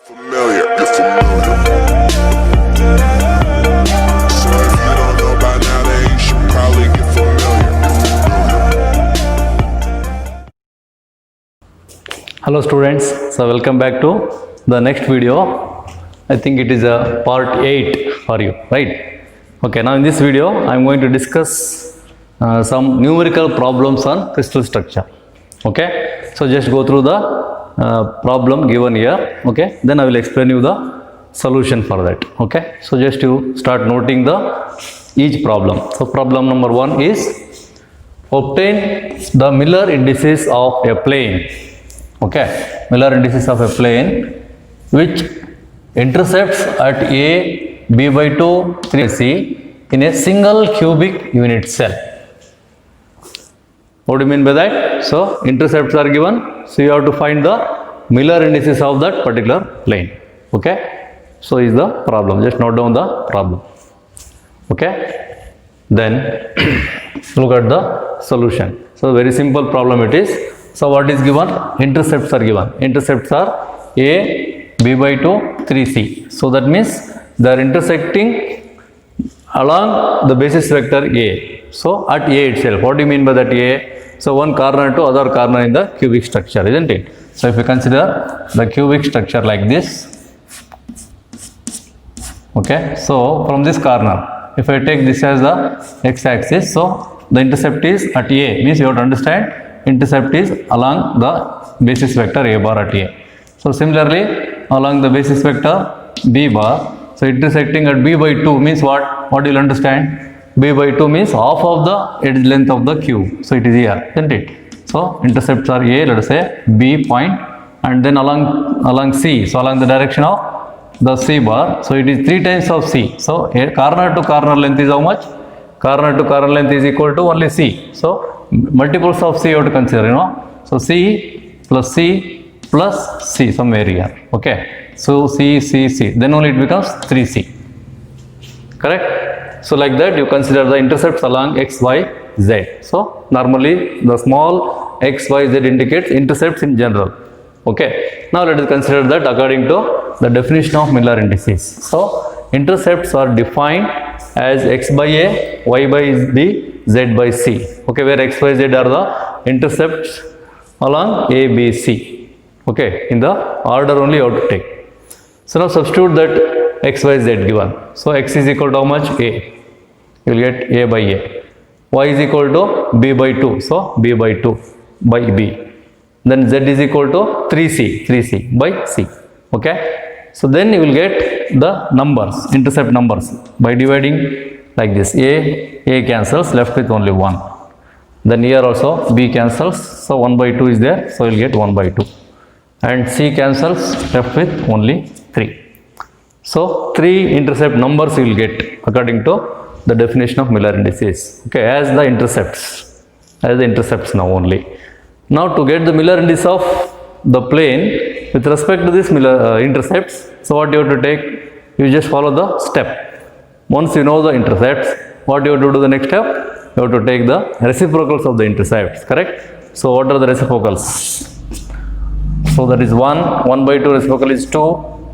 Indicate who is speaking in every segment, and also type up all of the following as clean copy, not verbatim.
Speaker 1: Familiar, you're familiar. So if you don't know by now, then you should probably get familiar.
Speaker 2: Hello students, so welcome back to the next video. I think it is a part 8 for you, right? Okay, now in this video I am going to discuss some numerical problems on crystal structure. Okay, so just go through the problem given here. Okay, then I will explain you the solution for that. Okay, so just you start noting the each problem. So problem number 1 is obtain the Miller indices of a plane. Okay, Miller indices of a plane which intercepts at A b by 2 3c in a single cubic unit cell. What do you mean by that? So intercepts are given, so you have to find the Miller indices of that particular plane. Okay, so is the problem. Just note down the problem. Okay, then look at the solution. So very simple problem it is. So what is given? Intercepts are given. Intercepts are A b by 2 3c. So that means they are intersecting along the basis vector A. So at A itself. What do you mean by that A? So one corner to other corner in the cubic structure, isn't it? So if you consider the cubic structure like this. Okay, so from this corner, if I take this as the x-axis, so the intercept is at A, means you have to understand intercept is along the basis vector A bar at A. So similarly, along the basis vector B bar, so intersecting at B by 2 means what? What you will understand? B by 2 means half of the edge length of the cube. So it is here, isn't it? So intercepts are A, let us say B point, and then along C, so along the direction of the C bar, so it is 3 times of C. So a corner to corner length is how much? Corner to corner length is equal to only C. So multiples of C you have to consider, you know. So C plus C plus C somewhere here. Okay. So C, C, C. Then only it becomes 3C. Correct? So like that you consider the intercepts along X, Y, Z. So normally the small X, Y, Z indicates intercepts in general. Okay. Now let us consider that according to the definition of Miller indices. So intercepts are defined as X by A, Y by B, Z by C. Okay, where X, Y, Z are the intercepts along A, B, C. Okay, in the order only you have to take. So now substitute that X, Y, Z given. So X is equal to how much? A. You will get A by A. Y is equal to B by 2. So B by 2 by B. Then Z is equal to 3C by C. Okay. So then you will get the numbers, intercept numbers by dividing like this. A cancels, left with only 1. Then here also B cancels, so 1 by 2 is there, so you will get 1 by 2. And C cancels, left with only 3. So 3 intercept numbers you will get according to the definition of Miller indices. Okay, as the intercepts now only. Now to get the Miller indices of the plane with respect to this Miller intercepts, so what you have to take? You just follow the step. Once you know the intercepts, what you have to do the next step? You have to take the reciprocals of the intercepts, correct? So what are the reciprocals? So that is 1 by 2 reciprocal is 2,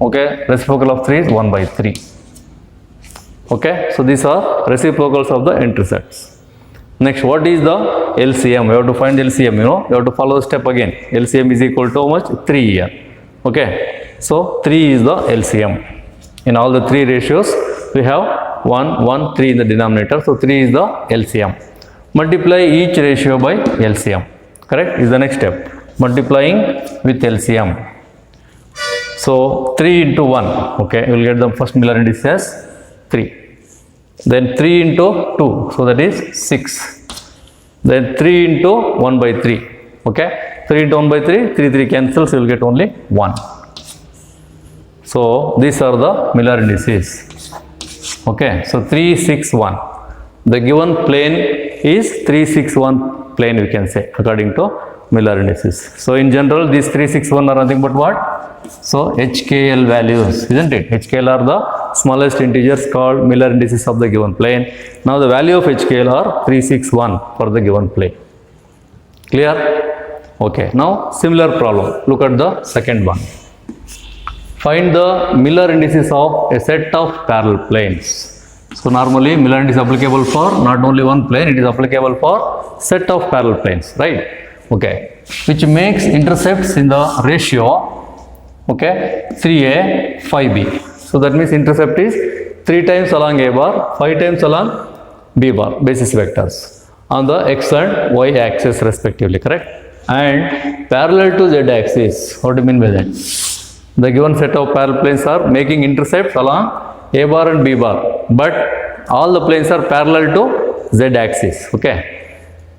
Speaker 2: okay, reciprocal of 3 is 1 by 3. Okay, so these are reciprocals of the intercepts. Next, what is the LCM? You have to find LCM, you know, you have to follow the step again. LCM is equal to how much? 3 here. Okay, so 3 is the LCM. In all the 3 ratios, we have 1, 1, 3 in the denominator, so 3 is the LCM. Multiply each ratio by LCM, correct, is the next step. Multiplying with LCM. So 3 into 1, okay, you will get the first Miller index as 3. Then 3 into 2, so that is 6. Then 3 into 1 by 3, okay, 3 into 1 by 3, 3 cancels, you will get only 1. So these are the Miller indices. Okay, so 3, 6, 1. The given plane is 3, 6, 1 plane, we can say, according to Miller indices. So in general, these 3, 6, 1 are nothing but what? So HKL values, isn't it? HKL are the smallest integers called Miller indices of the given plane. Now the value of HKL are 3, 6, 1 for the given plane. Clear? Okay. Now similar problem. Look at the second one. Find the Miller indices of a set of parallel planes. So normally Miller index is applicable for not only one plane, it is applicable for set of parallel planes, right? Okay, which makes intercepts in the ratio, okay, 3a, 5b. So that means intercept is 3 times along a bar, 5 times along b bar, basis vectors on the x and y axis respectively, correct? And parallel to z axis. What do you mean by that? The given set of parallel planes are making intercepts along a bar and b bar, but all the planes are parallel to z axis, okay?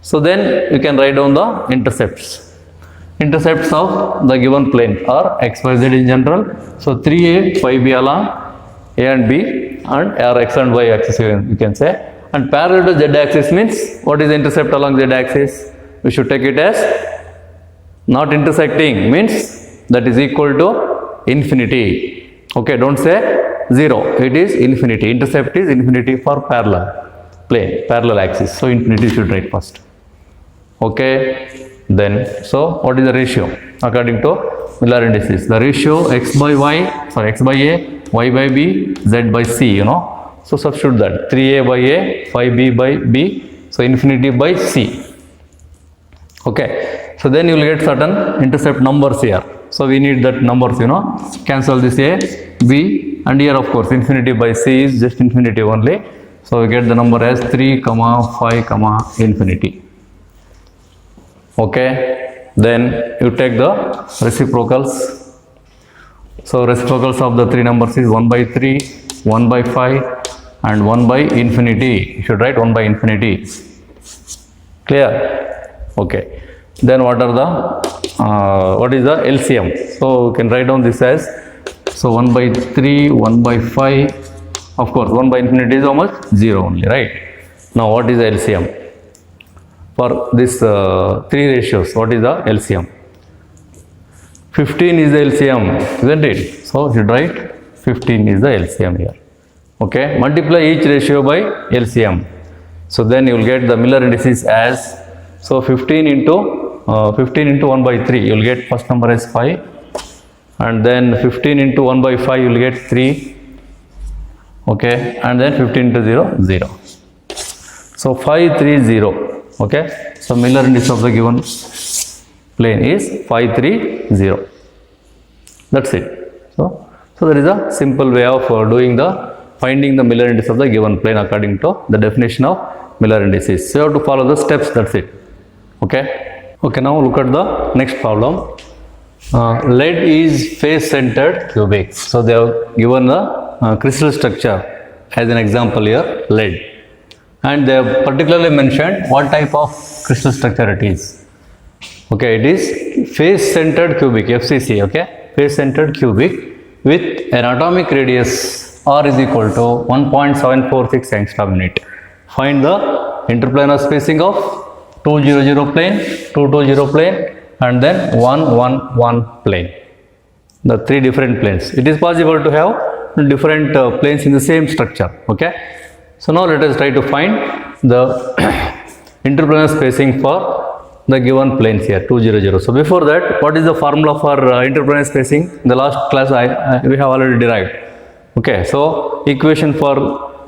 Speaker 2: So then you can write down the intercepts. Intercepts of the given plane are x, y, z in general. So 3a, 5b along a and b, and r x and y axis you can say. And parallel to z axis means what is the intercept along z axis? We should take it as not intersecting, means that is equal to infinity. Okay, don't say 0, it is infinity. Intercept is infinity for parallel plane, parallel axis. So infinity should write first. Okay, then so what is the ratio according to Miller indices? The ratio x by y, sorry, x by a, y by b, z by c, you know. So substitute that 3a by a, 5b by b, so infinity by c. Okay, so then you will get certain intercept numbers here. So we need that numbers, you know. Cancel this a, b, and here of course infinity by c is just infinity only. So we get the number as 3, 5, infinity. Okay, then you take the reciprocals. So reciprocals of the 3 numbers is 1 by 3, 1 by 5 and 1 by infinity. You should write 1 by infinity. Clear? Okay. Then what are the, what is the LCM? So you can write down this as, so 1 by 3, 1 by 5. Of course, 1 by infinity is how much? 0 only, right? Now what is the LCM? For this 3 ratios, what is the LCM? 15 is the LCM, isn't it? So you should write 15 is the LCM here. Okay, multiply each ratio by LCM. So then you will get the Miller indices as, so 15 into 1 by 3, you will get first number as 5, and then 15 into 1 by 5, you will get 3, okay, and then 15 into 0, 0. So 5, 3, 0. Okay, so Miller index of the given plane is 5, 3, 0. That's it. So there is a simple way of doing the finding the Miller index of the given plane according to the definition of Miller indices. So you have to follow the steps. That's it. Okay. Okay. Now look at the next problem. Lead is face-centered cubic. So they have given the crystal structure as an example here, lead. And they have particularly mentioned what type of crystal structure it is. Okay, it is face-centered cubic, FCC, okay, face-centered cubic with an atomic radius R is equal to 1.746 angstrom unit. Find the interplanar spacing of 200 plane, 220 plane, and then 111 plane. The 3 different planes. It is possible to have different planes in the same structure, okay. So now let us try to find the interplanar spacing for the given planes here, 200. So before that, what is the formula for interplanar spacing? In the last class we have already derived. Okay, so equation for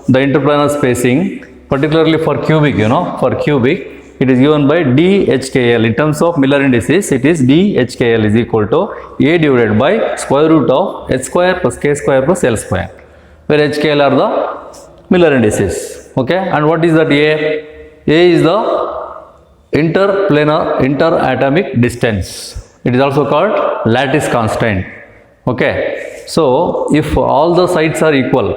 Speaker 2: the interplanar spacing, particularly for cubic, you know, for cubic, it is given by DHKL. In terms of Miller indices, it is DHKL is equal to A divided by square root of h square plus k square plus L square, where HKL are the Miller indices. Okay, and what is that A? A is the interatomic distance. It is also called lattice constant. Okay, so if all the sides are equal,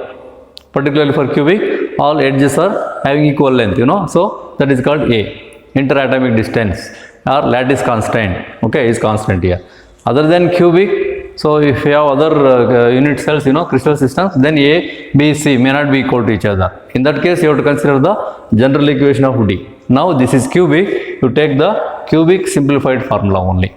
Speaker 2: particularly for cubic, all edges are having equal length, you know, so that is called A, interatomic distance or lattice constant. Okay, is constant here. Other than cubic, so if you have other unit cells, you know, crystal systems, then A, B, C may not be equal to each other. In that case, you have to consider the general equation of D. Now this is cubic, you take the cubic simplified formula only.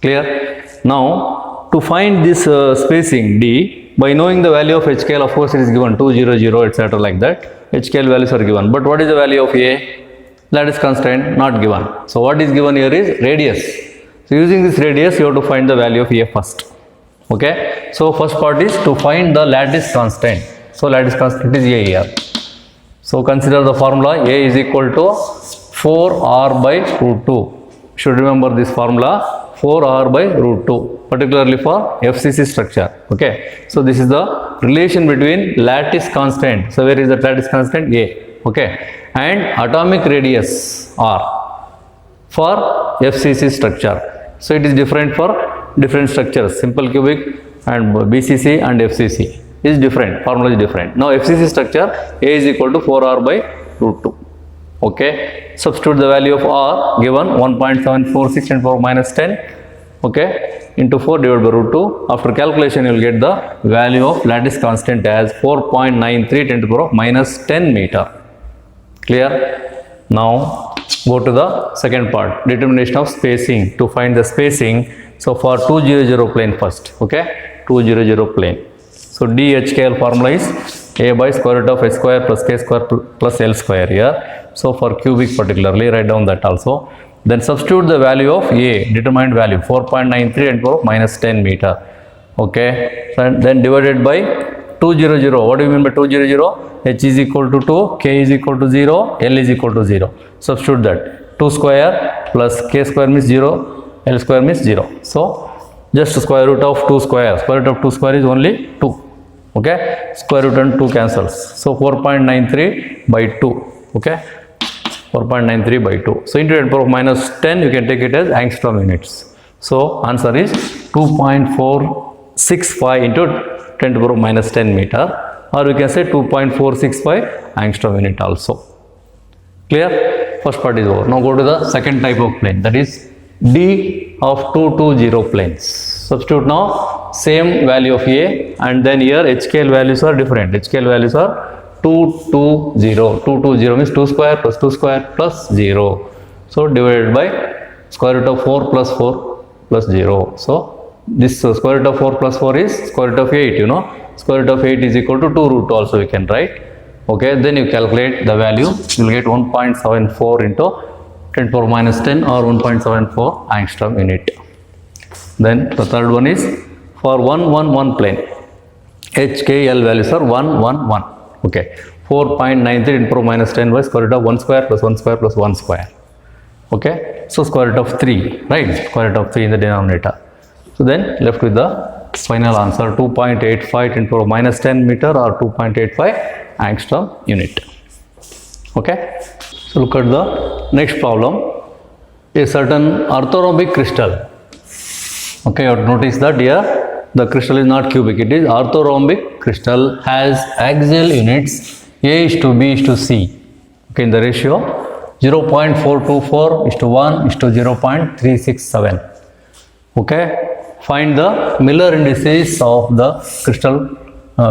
Speaker 2: Clear? Now to find this spacing D, by knowing the value of HKL, of course it is given 200, etc. like that. HKL values are given. But what is the value of A? Lattice constant not given. So what is given here is radius. So using this radius, you have to find the value of A first. Okay, so first part is to find the lattice constant. So lattice constant is A here. So consider the formula. A is equal to 4r by root 2. Should remember this formula, 4r by root 2, particularly for FCC structure. Okay, so this is the relation between lattice constant. So where is the lattice constant? A. Okay, and atomic radius r for FCC structure. So it is different for different structures. Simple cubic and BCC and FCC is different. Formula is different. Now FCC structure, A is equal to 4r by root 2. Okay, substitute the value of r given 1.746 10 to the power minus 10. Okay, into 4 divided by root 2. After calculation, you will get the value of lattice constant as 4.93 10 to the power minus 10 meter. Clear? Now go to the second part, determination of spacing. To find the spacing, so for 200 plane first. Okay, 200 plane. So DHKL formula is A by square root of h square plus k square plus l square here. So for cubic particularly, write down that also. Then substitute the value of A, determined value 4.93 and power minus 10 meter. Okay, and then divided by 200. What do you mean by 200? H is equal to 2, K is equal to 0, L is equal to 0. Substitute that. 2 square plus K square means 0, L square means 0. So just square root of 2 square. Square root of 2 square is only 2. Okay, square root and 2 cancels. So 4.93 by 2. Okay, 4.93 by 2. So into 10 to the power minus 10, you can take it as angstrom units. So answer is 2.465 into 10 to the power minus 10 meter, or we can say 2.465 angstrom unit also. Clear? First part is over. Now go to the second type of plane, that is D of 220 planes. Substitute now same value of A, and then here HKL values are different. HKL values are 220. 220 means 2 square plus 2 square plus 0. So divided by square root of 4 plus 4 plus 0. So this square root of 4 plus 4 is square root of 8, you know. Square root of 8 is equal to 2 root 2 also we can write. Okay, then you calculate the value, you will get 1.74 into 10 to the power minus 10 or 1.74 angstrom unit. Then the third one is for 111 plane. HKL values are 111. Okay, 4.93 10 to the power minus 10 by square root of 1 square plus 1 square plus 1 square. Okay, so square root of 3, right? Square root of 3 in the denominator. So then left with the final answer 2.85 10 to the power minus 10 meter or 2.85 angstrom unit. Okay, so look at the next problem. A certain orthorhombic crystal. Okay, you have to notice that here the crystal is not cubic, it is orthorhombic crystal, has axial units A is to B is to C. Okay, in the ratio 0.424 is to 1 is to 0.367. Okay, find the Miller indices of the crystal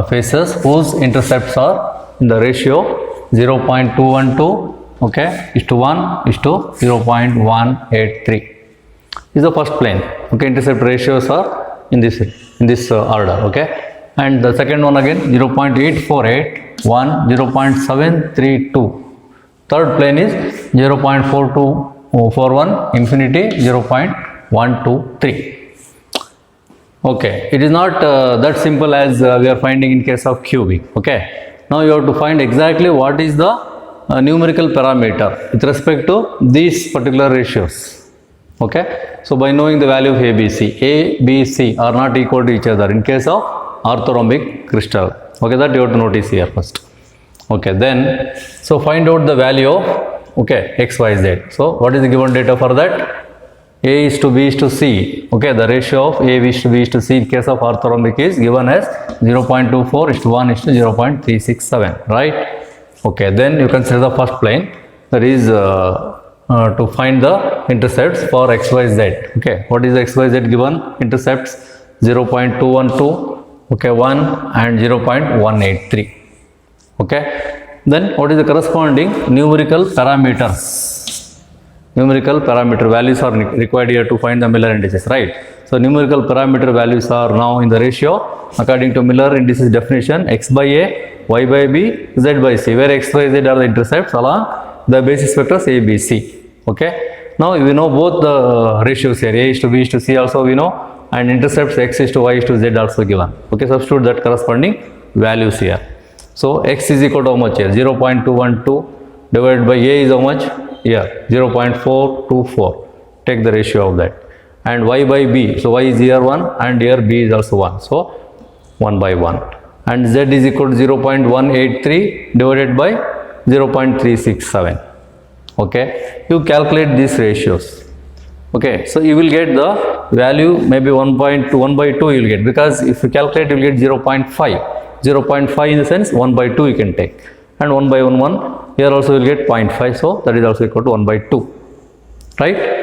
Speaker 2: faces whose intercepts are in the ratio 0.212, okay, is to 1 is to 0.183. Is the first plane. Okay, intercept ratios are in this order. Okay, and the second one again 0.848, 1, 0.732. Third plane is 0.4241, infinity 0.123. Okay, it is not that simple as we are finding in case of cubic. Okay, now you have to find exactly what is the numerical parameter with respect to these particular ratios. Okay, so by knowing the value of ABC, A, B, C are not equal to each other in case of orthorhombic crystal. Okay, that you have to notice here first. Okay, then so find out the value of X, Y, Z. So what is the given data for that? A is to B is to C. Okay, the ratio of A is to B is to C in case of orthorhombic is given as 0.24 is to 1 is to 0.367, right? Okay, then you consider the first plane, that is to find the intercepts for XYZ. Okay, what is the XYZ given? Intercepts 0.212, okay, 1 and 0.183. Okay, then what is the corresponding numerical parameters? Numerical parameter values are required here to find the Miller indices, right? So numerical parameter values are now in the ratio according to Miller indices definition: X by A, Y by B, Z by C, where X, Y, Z are the intercepts along the basis vectors A, B, C. Okay, now we know both the ratios here, A is to B is to C also we know, and intercepts x is to y is to z also given. Okay, substitute that corresponding values here. So x is equal to how much here? 0.212 divided by a is how much? Here 0.424. Take the ratio of that. And y by b, so y is here 1 and here b is also 1. So 1 by 1. And z is equal to 0.183 divided by 0.367. Okay, you calculate these ratios. Okay, so you will get the value maybe 1.2, 1 by 2 you will get, because if you calculate you will get 0.5. 0.5 in the sense 1 by 2 you can take, and 1 by 1 here also you will get 0.5, so that is also equal to 1 by 2, right?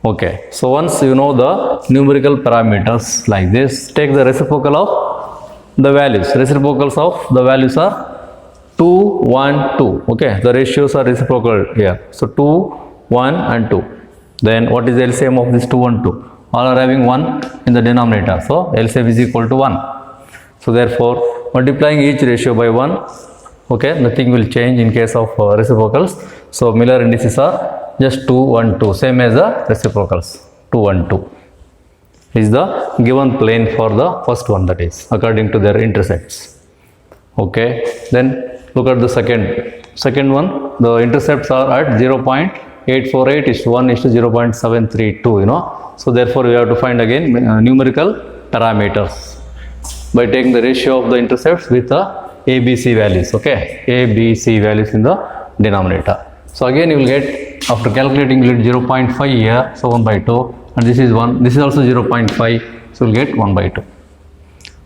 Speaker 2: Okay, so once you know the numerical parameters like this, take the reciprocal of the values. Reciprocals of the values are 2, 1, 2. Okay, the ratios are reciprocal here. So 2, 1 and 2. Then what is the LCM of this 2 and 2? All are having 1 in the denominator. So LCM is equal to 1. So therefore multiplying each ratio by 1, okay, nothing will change in case of reciprocals. So Miller indices are just 2, 1, 2, same as the reciprocals. 2, 1, 2 is the given plane for the first one, that is according to their intercepts. Okay, then look at the second one. The intercepts are at 0.848 is to 1 is to 0.732, you know. So therefore we have to find again numerical parameters by taking the ratio of the intercepts with the ABC values. Okay, ABC values in the denominator. So again you will get, after calculating you will get 0.5 here, so 1 by 2, and this is 1, this is also 0.5, so you will get 1 by 2.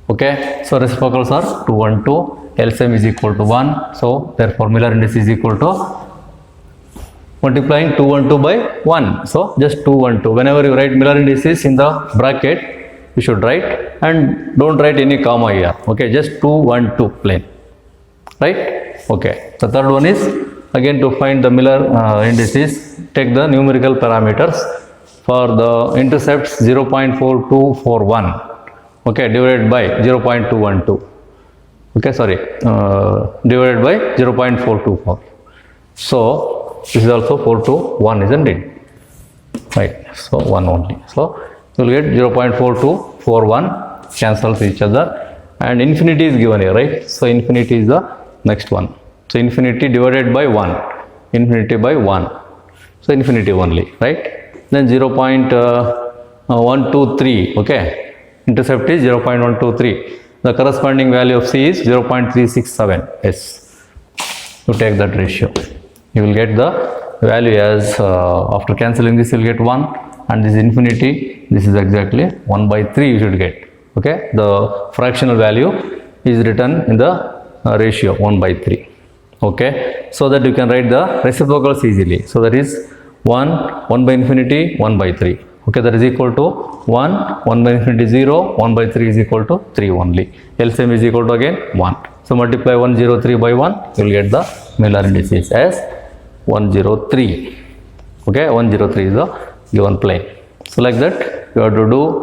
Speaker 2: Okay, so reciprocals are 2, 1, 2, LCM is equal to 1, so therefore Miller index is equal to multiplying 2, 1, 2 by 1, so just 2, 1, 2. Whenever you write Miller indices in the bracket, you should write, and don't write any comma here. Okay, just 2, 1, 2 plain, right? Okay, the third one is again to find the Miller indices, take the numerical parameters for the intercepts 0.4241, okay, divided by 0.212, okay, sorry, divided by 0.424. So this is also 4 to 1, isn't it? Right, so 1 only. So you will get 0.4241 cancels each other, and infinity is given here, right? So infinity is the next one. So infinity divided by 1, infinity by 1, so infinity only, right? Then 0.123, okay, intercept is 0.123. The corresponding value of C is 0.367. Yes, you take that ratio, you will get the value as after cancelling this you will get 1, and this infinity, this is exactly 1 by 3 you should get. Okay, the fractional value is written in the ratio 1 by 3. Okay, so that you can write the reciprocals easily. So that is 1, 1 by infinity, 1 by 3. Okay, that is equal to 1, 1 by infinity 0, 1 by 3 is equal to 3 only. LCM is equal to again 1. So multiply 103 by 1, you will get the Miller indices as 103. Okay, 103 is the given plane. So like that you have to do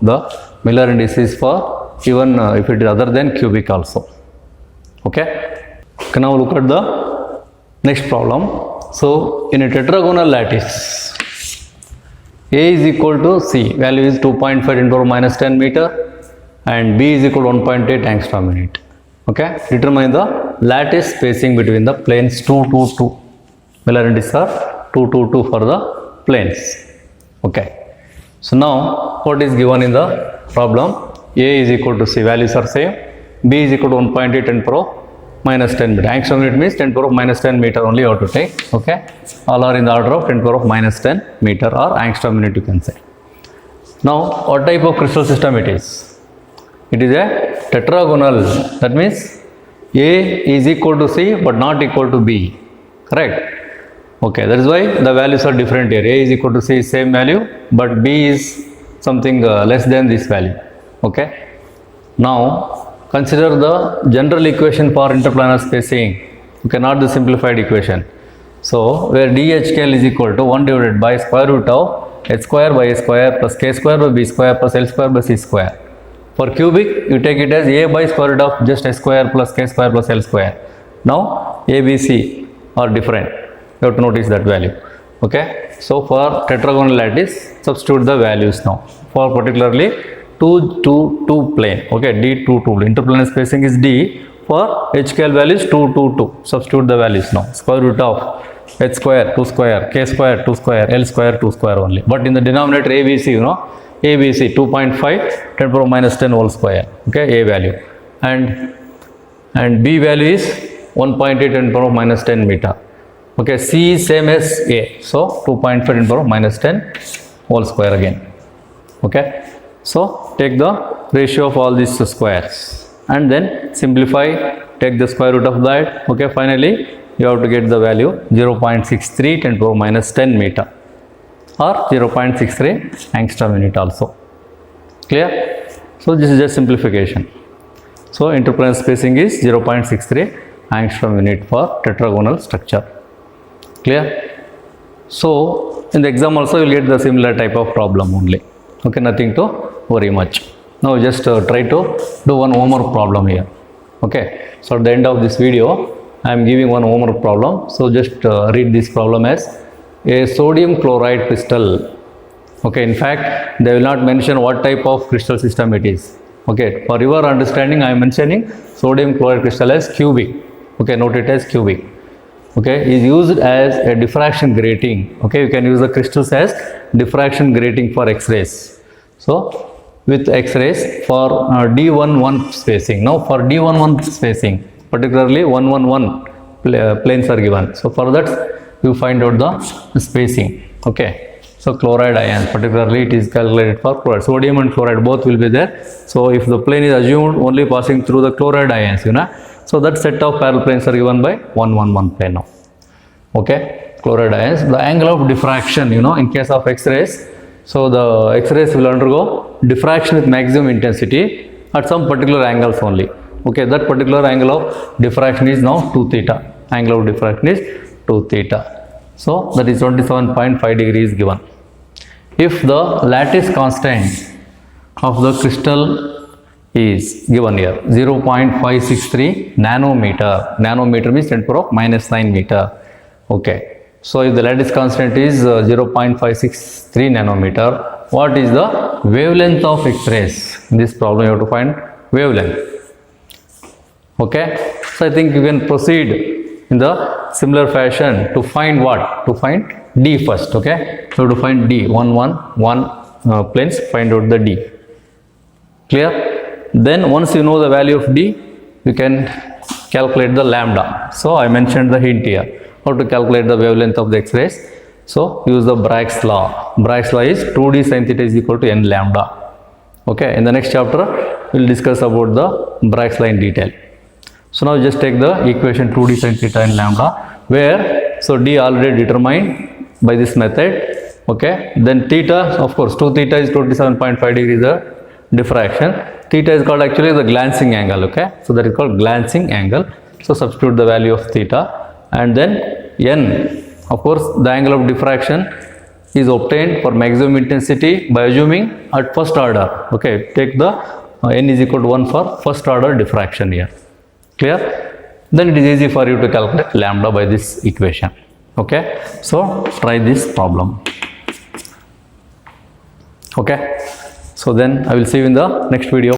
Speaker 2: the Miller indices for even if it is other than cubic also. Okay, now look at the next problem. So in a tetragonal lattice, A is equal to C, value is 2.5 × 10 meter, and B is equal to 1.8 angstrom unit. Okay, determine the lattice spacing between the planes 2, 2, 2. Miller indices are 2, 2, 2 for the planes. Okay, so now what is given in the problem? A is equal to C, values are same. B is equal to 1.8 10 power minus 10 meter. Angstrom unit means 10 power minus 10 meter only you have to take. Okay, all are in the order of 10 power minus 10 meter or angstrom unit you can say. Now what type of crystal system it is? It is a tetragonal. That means A is equal to C but not equal to B. Correct? Okay, that is why the values are different here. A is equal to C is same value, but B is something less than this value. Okay. Now consider the general equation for interplanar spacing. Okay, not the simplified equation. So where DHKL is equal to 1 divided by square root of h square by a square plus k square by b square plus l square by c square. For cubic, you take it as a by square root of just a square plus k square plus l square. Now a, b, c are different. You have to notice that value. Okay, so for tetragonal lattice, substitute the values now. For particularly 2 to 2 plane, okay, D 2 2, interplanar spacing is D. For HKL value is 2 2 2. Substitute the values now. Square root of h square 2 square, k square 2 square, L square 2 square only. But in the denominator ABC, you know, ABC 2.5 10 power minus 10 whole square. Okay, A value, and B value is 1.8 10 power minus 10 meter. Okay, C is same as A, so 2.5 10 power minus 10 whole square again. Okay, so take the ratio of all these squares and then simplify, take the square root of that. Okay, finally you have to get the value 0.63 10 power minus 10 meter or 0.63 angstrom unit also. Clear? So this is just simplification. So interplanar spacing is 0.63 angstrom unit for tetragonal structure. Clear? So in the exam also you will get the similar type of problem only. Okay, nothing to worry much. Now just try to do one homework problem here. Okay, so at the end of this video I am giving one homework problem. So just read this problem as a sodium chloride crystal. Okay, in fact they will not mention what type of crystal system it is. Okay, for your understanding I am mentioning sodium chloride crystal as cubic. Okay, note it as cubic. Okay, is used as a diffraction grating. Okay, you can use the crystals as diffraction grating for X-rays. So with X-rays for D11 spacing. Now for D11 spacing, particularly 111 planes are given. So for that you find out the spacing. Okay, so chloride ions, particularly it is calculated for chloride. Sodium and chloride both will be there. So if the plane is assumed only passing through the chloride ions, you know, so that set of parallel planes are given by 111 plane now. Okay, chloride ions. The angle of diffraction, you know, in case of X-rays, so the X-rays will undergo diffraction with maximum intensity at some particular angles only. Okay, that particular angle of diffraction is now 2 theta. Angle of diffraction is 2 theta. So that is 27.5 degrees given. If the lattice constant of the crystal is given here 0.563 nanometer. Nanometer means 10 power of minus 9 meter. Okay. So if the lattice constant is 0.563 nanometer, what is the wavelength of X-rays? In this problem you have to find wavelength. Okay. So I think you can proceed in the similar fashion to find what? To find D first. Okay. So to find D, 111 planes, find out the D. Clear? Then once you know the value of D, you can calculate the lambda. So I mentioned the hint here. How to calculate the wavelength of the X-rays? So use the Bragg's law. Bragg's law is 2D sin theta is equal to n lambda. Okay, in the next chapter we will discuss about the Bragg's law in detail. So now just take the equation 2D sin theta n lambda, where so D already determined by this method. Okay, then theta, of course 2 theta is 27.5 degrees the diffraction. Theta is called actually the glancing angle. Okay, so that is called glancing angle. So substitute the value of theta. And then n, of course the angle of diffraction is obtained for maximum intensity by assuming at first order. Okay, take the n is equal to 1 for first order diffraction here. Clear? Then it is easy for you to calculate lambda by this equation. Okay, so try this problem. Okay, so then I will see you in the next video.